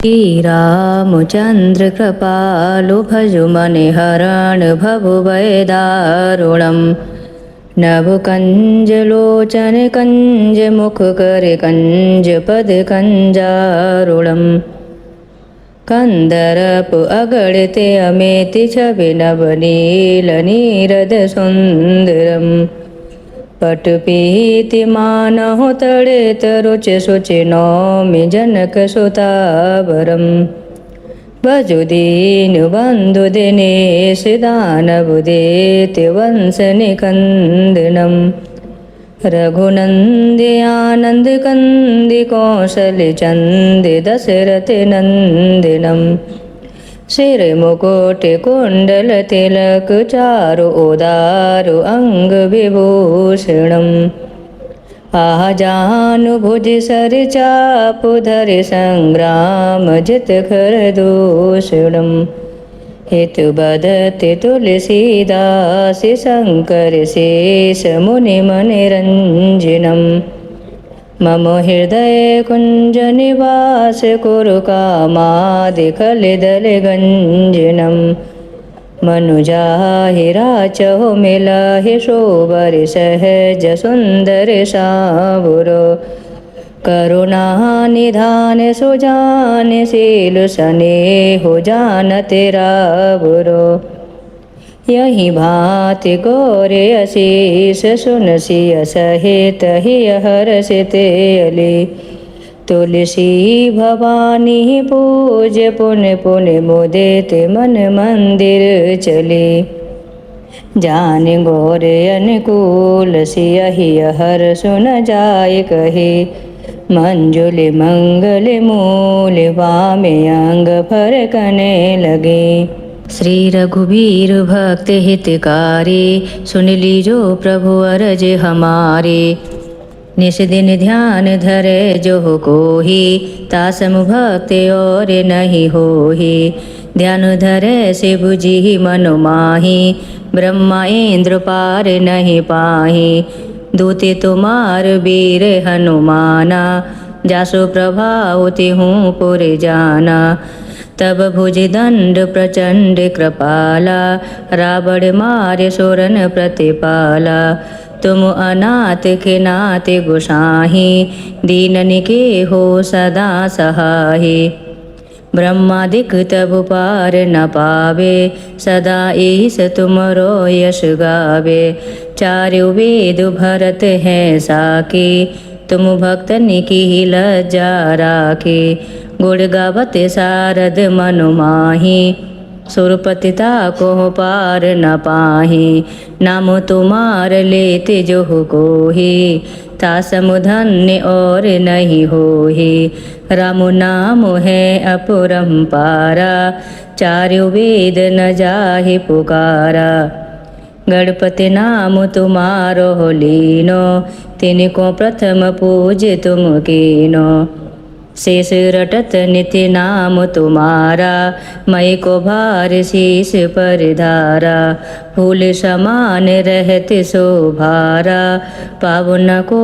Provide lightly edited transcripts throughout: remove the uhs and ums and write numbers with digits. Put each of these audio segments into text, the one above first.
श्री रामचंद्र कृपालु भजु मनि हरण भवु भय दारुणम् नभ कंज लोचन कंज मुख कर कंज पद कंजारुणम् कंदरप अगड़ते अमेति छवि नव नील नीरद सुंदरम पट पीति मानहु तड़े तरुच सुचि नौमि जनक सुतावरम भजु दीनु बंधु दिनेश दानव देति वंश निकंदनम रघुनंदि आनंद कंदि कौशल चंदि दशरथ नंदिनम सिर मुकुट कुंडल तिलक चारु उदारु अंग विभूषणम आजानु भुज सर चापु धरि संग्राम जित खर दूषणम हितु बदति तुलसीदास शंकर शेष मुनि मनिरंजनम मम हृदय कुंज निवास कुरु कामादि खलिदल गंजनम मनुजाहि राचहु मिलाहि शोभर सहज सुंदर सावुरो करुणा निधान सुजान शील स्नेह जानत रावुरो यही भांति गौरे अशीष सुन सिय सहित ही हर्षित अली तुलसी भवानी पूज पुन पुन मुदित मन मंदिर चले जान गौर अनुकूल सियहि हर सुन जाय कहे मंजुल मंगल मूल वामे अंग फरकने लगे। श्री रघुबीर भक्त हितकारी सुन लीजो प्रभु अरज हमारे निस दिन ध्यान धरे जो कोहि तासम भक्त और नहीं होहि ध्यान धरे शिव जी मनु माहि ब्रह्मा इंद्र पार नहीं पाहि दूते तुमार वीर हनुमाना जासु प्रभाव तिहूँ पुर जाना तब भुज दंड प्रचंड कृपाला रावण मारे सुरन प्रतिपाला तुम अनाथ के नाथ गोसाहि दीनन के हो सदा सहाहि ब्रह्मादिक तब पार न पावे सदा ईस तुमरो यश गावे चारु वेद भरत है साके तुम भक्तन की लज्जा राखे गुण गावत सारद मनु माहि सुरपतिता को पार न पाहि नाम तुम्हार लेते जो कोहि तासम धन्य और नहीं होहि राम नाम है अपरंपारा चारु वेद न जाहि पुकारा गणपति नाम तुम्हारो लीनो तिनको प्रथम पूज तुम कीनो शेष रटत नित्य नाम तुम्हारा मई को भार शीश पर धारा फूल समान रहत शोभारा पावन को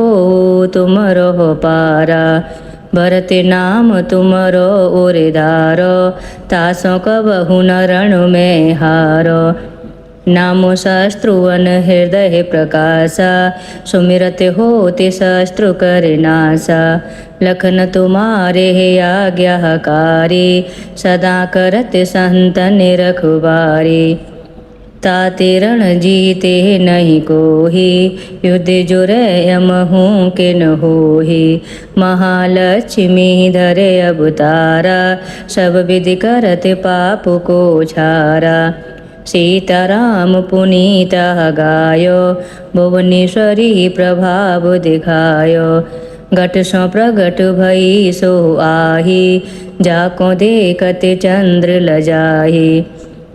तुम रहो पारा भरत नाम तुमरो उरिधारो तासों कबहु न रण में हारो नामो शस्त्रुवन हृदय प्रकाशा सुमिरत होते शस्त्रु करनाशा लखन तुम्हारे आज्ञाकारी सदा करत संतन रखवारी ताते रण जीते नहीं कोहि युद्ध जुरे यमहू के न होहि महालक्ष्मी धरे अवतारा सब विधि करत पाप को छारा सीताराम पुनीता गायो भुवनेश्वरी प्रभाव दिखायो घट सो प्रगट भई सो आही जाको देखत चंद्र लजाही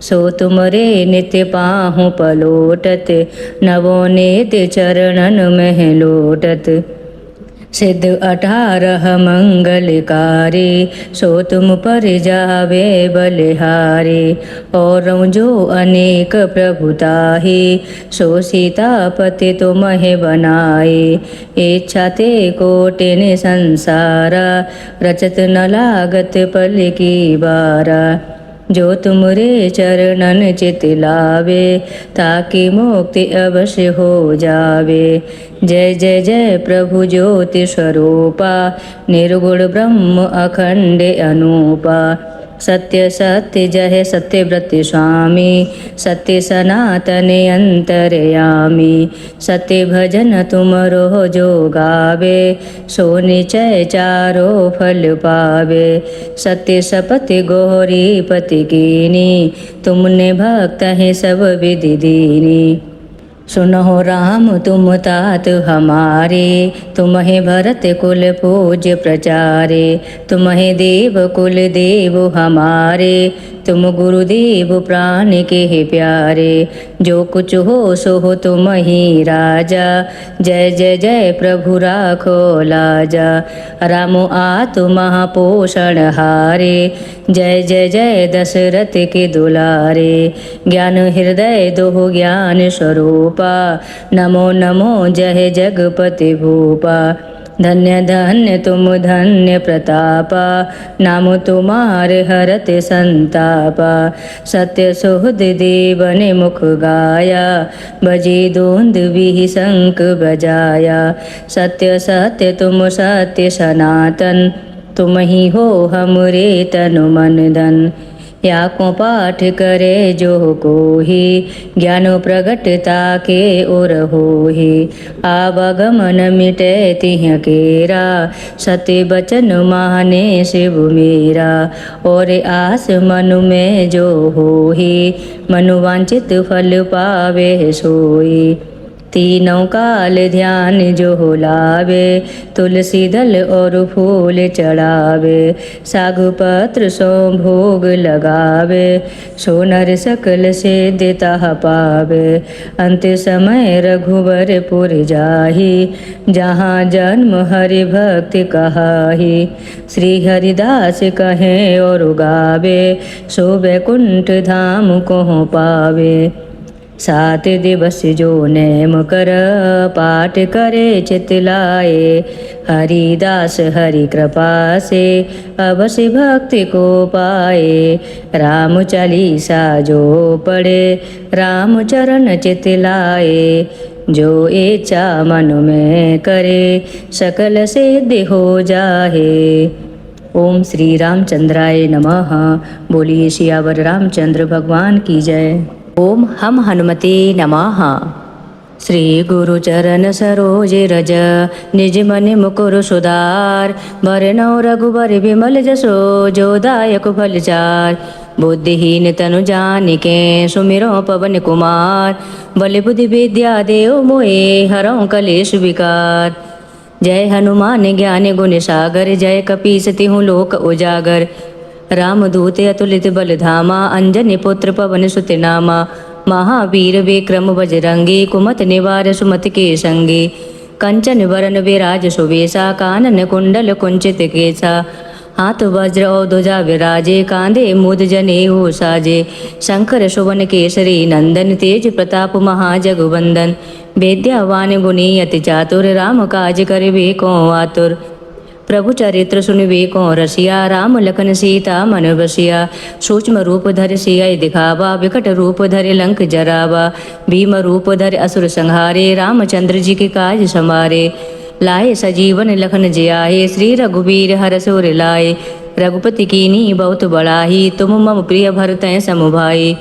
सो तुमरे नित्य पाहु पलोटत नवो नित्य चरणन में लोटत सिद्ध 18 मंगलकारी, सो तुम पर जावे बलिहारी। और जो अनेक प्रभुताही, सो सीतापति तुम्हें बनाए। इच्छा ते कोटिन संसारा, रचत न लागत पल की बारा। जो तुमरे चरणन चित लावे, ताकि मुक्ति अवश्य हो जावे। जय जय जय प्रभु ज्योति स्वरूपा, निर्गुण ब्रह्म अखंड अनूपा। सत्य सत्य जय सत्यव्रत स्वामी, सत्य सनातन अंतरयामी। सत्य भजन तुमरो जो गावे, सो निचय चारो फल पावे। सत्य सपथ गौरी पति कीनी, तुमने भक्त है सब विधि दीनी। सुनो राम तुम तात हमारे, तुम्हें भरत कुल पूज्य प्रचारे। तुम्हें देव कुल देव हमारे, तुम गुरुदेव प्राण के प्यारे। जो कुछ हो सो हो तुम ही राजा, जय जय जय प्रभु राखो लाजा। राम आतु महापोषण हारे, जय जय जय दशरथ के दुलारे। ज्ञान हृदय दो ज्ञान स्वरूपा, नमो नमो जय जगपति भूपा। धन्य धन्य तुम धन्य प्रतापा, नाम तुम्हारे हरत संतापा। सत्य सुहृद देवन मुख गाया, बजे दोंद भी शंख बजाया। सत्य सत्य तुम सत्य सनातन, तुम ही हो हमरे तनु मन धन। या को पाठ करे जो कोहि, ज्ञान प्रगटता के ओर होहि। आवागमन मिटे तिह केरा, सत्य बचन माने शिव मेरा। और आस मनु में जो होहि, मनुवांचित फल पावे सोई। तीनों काल ध्यान जो लावे, तुलसी दल और फूल चढ़ावे। सागु पत्र सो भोग लगावे, सोनर सकल सिद्धता पावे। अंत समय रघुवर पुर जाहि, जहाँ जन्म हरि भक्ति कहाहि। श्री हरिदास कहे और गावे, सो वैकुंठ धाम को पावे। 7 दिवस जो नेम कर, पाठ करे चित लाए। हरिदास हरि कृपा से, अवश्य भक्ति को पाए। राम चालीसा जो पढ़े, राम चरण चित लाए। जो इच्छा मन में करे, सकल सिद्धि हो जाहे। ओम श्री रामचंद्राय नमः। बोलिए सियावर रामचंद्र भगवान की जय। ओम हम हनुमते नमः। श्री गुरु चरण सरोज रज, निज मन मुकुर सुधार। बरनौ रघुबर विमल जसो, जो दायक फल चार। बुद्धिहीन तनु जानिके, सुमिरो पवन कुमार। बल बुद्धि विद्या देव मोहे, हरौ कलेश विकार। जय हनुमान ज्ञान गुण सागर, जय कपीस तिहु लोक उजागर। रामदूत अतुलित बल धामा, अंजनी पुत्र पवन सुत नामा। महावीर विक्रम बजरंगी, कुमत निवार सुमति के संगी। कंचन वरन विराज सुवेशा, कानन कुंडल कुंचित केसा। हाथ वज्र और ध्वजा विराजे, कांधे मूद जनेऊ साजे। शंकर सुवन केसरी नंदन, तेज प्रताप महाजगवंदन। विद्यावान गुणी अति चातुर, राम काज करिबे को आतुर। प्रभु चरित्र सुनिबे को रसिया, राम लखन सीता मन बसिया। सूक्ष्म रूप धरि सिय दिखावा, विकट रूप धरि लंक जरावा। भीम रूप धरि असुर संहारे, रामचंद्र जी के काज समारे। लाए सजीवन लखन जियाहे, श्री रघुबीर हरष उर लाए। रघुपति कीनी बहुत बड़ाई, तुम मम प्रिय भरतै सम भाई।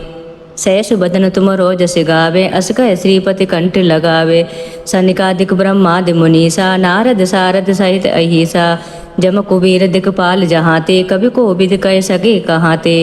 सहस बदन तुम रोजस गावे, अस कह श्रीपति कंठ लगावे। सनिकादिक ब्रह्मादि मुनीसा, नारद सारद सहित अहिसा। जम कुबेर दिखपाल जहाँते, कवि को विद कह सके कहाँते।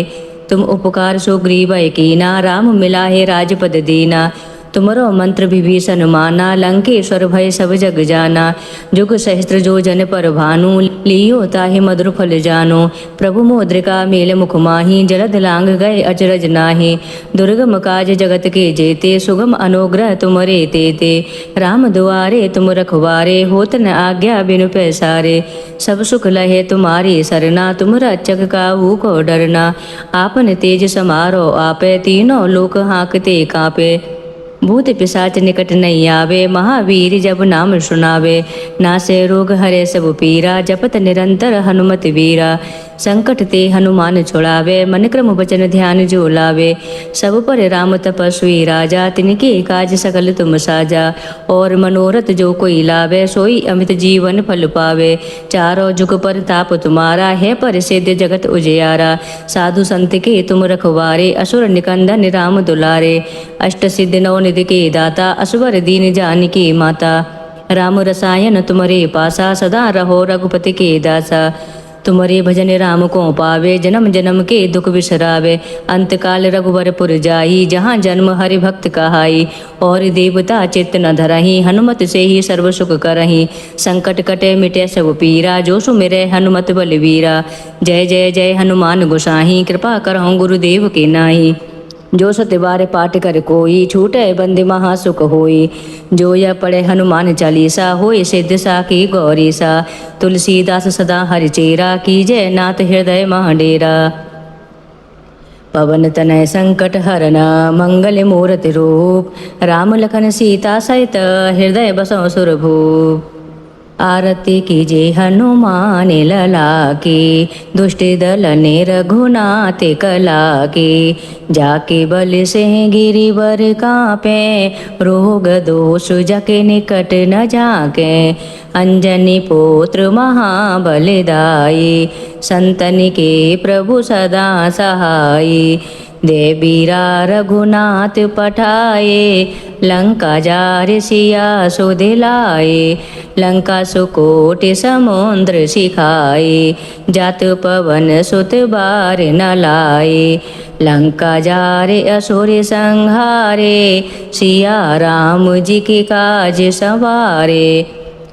तुम उपकार सुग्रीव कीना, राम मिला है राजपद दीना। तुमरो मंत्र विभीषण माना, लंकेश्वर भय सब जग जाना। जुग सहस्त्र जो जन पर भानु, लियो ताहि मधुर फल जानो। प्रभु मुद्रिका मेल मुख माहि, जलद लांग गए अचरज नाहि। दुर्गम काज जगत के जेते, सुगम अनुग्रह तुमरे तेते। राम दुआरे तुम रखवारे, होत न आज्ञा बिनु पैसारे। सब सुख लहे तुम्हारी सरना, तुम रक्षक काहू को डरना। आपन तेज समारो आपे, तीनों लोक हाँकते कांपे। भूत पिशाच निकट नहीं आवे, महावीर जब नाम सुनावे। नासे रोग हरे सब पीरा, जपत निरंतर हनुमत वीरा। संकट ते हनुमान छुड़ावे, मन क्रम वचन ध्यान जो लावे। सब पर राम तपस्वी राजा, तिनके काज सकल तुम साजा। और मनोरथ जो कोई लावे, सोई अमित जीवन फल पावे। चारों जुग पर ताप तुम्हारा, है पर सिद्ध जगत उजियारा। साधु संत के तुम रखवारे, असुर निकंदन राम दुलारे। अष्ट सिद्ध नौ निधि के दाता, असवर दीन जानकी माता। राम रसायन तुमरे पासा, सदा रहो रघुपति के दासा। तुमरे भजन राम को पावे, जन्म जन्म के दुख बिसरावे। अंत काल रघुवरपुर जाई, जहाँ जन्म हरि भक्त कहाई। और देवता चित्त न धरही, हनुमत से ही सर्व सुख करही। संकट कटे मिटे सब पीरा, जो सुमिरै हनुमत बलवीरा। जय जय जय हनुमान गोसाई, कृपा करहु गुरुदेव के नाई। जो सत्य बार पाठ कर कोई, छूटे बंदी महासुख होई। जो यह पढ़े हनुमान चालीसा, होय सिद्ध साखी गौरी सा। तुलसीदास सदा हरि चेरा, कीजय नाथ हृदय महाडेरा। पवन तनय संकट हरना, मंगल मूर्ति रूप। राम लखन सीता सहित, हृदय बसौ सुरभूप। आरती कीजे हनुमान लला की, दुष्ट दल ने रघुनाथ कला की। जाके बल से गिरिवर कांपे, रोग दोष जके निकट न जाके। अंजनी पुत्र महाबलदाई, संतन के प्रभु सदा सहाई। देवीरा रघुनाथ पठाए, लंका जार सिया सुधिलाए। लंका सुकोटि समुद्र सिखाए, जात पवन सुत बार न लाए। लंका जारे असुर संहारे, सिया राम जी के काज सवारे।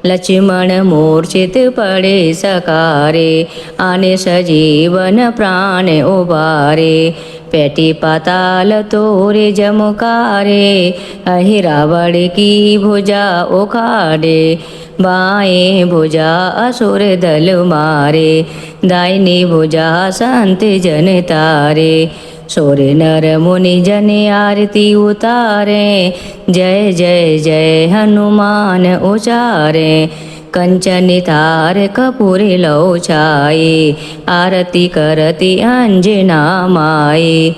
लक्ष्मण मूर्छित पड़े सकारे, आने सजीवन प्राण उबारे। पेटी पाताल तोरे जमुकारे, अहि रावण की भुजा उखाड़े। बाएं भुजा असुर दल मारे, दाहिनी भुजा संत जन तारे। सोर नर मुनि जन आरती उतारे, जय जय जय हनुमान उचारे। कंचन तार कपूर लौ छाए, आरती करती अंजना माए।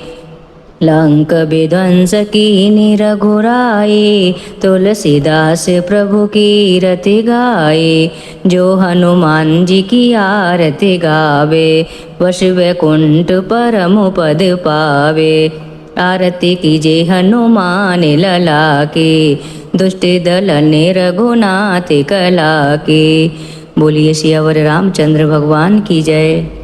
लंक विध्वंस कीनी रघुराई, तुलसीदास प्रभु की रति गाए। जो हनुमान जी की आरती गावे, वश वैकुंठ परम पद पावे। आरती कीजे हनुमान लला के, दुष्ट दल ने रघुनाथ कला के। बोलिए सियावर रामचंद्र भगवान की जय।